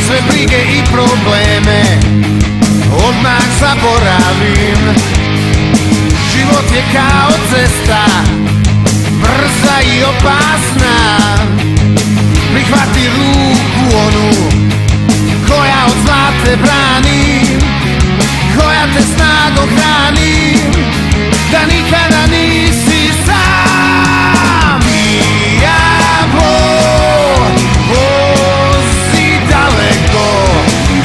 sve brige i probleme odmah zaboravim. Život je kao cesta, brza i opasna. Prihvati ruku onu koja od zla te brani, koja te snagom hrani, da nikada nisi sam. Diablo vozi daleko,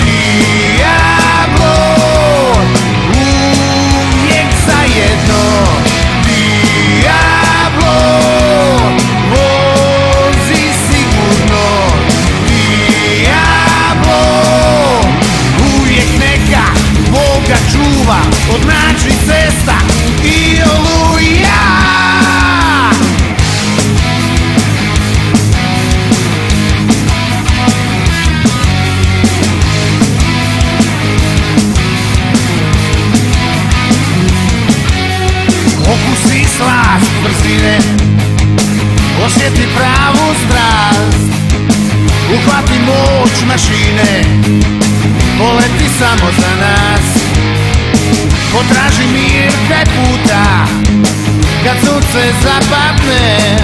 Diablo uvijek zajedno, Diablo vozi sigurno, Diablo uvijek neka Boga čuva od mračnih cesta i oluja. Okusi slast brzine, osjeti pravu strast, uhvati moć mašine, poleti samo za nas. Potraži mir kraj puta, kad sunce zapadne,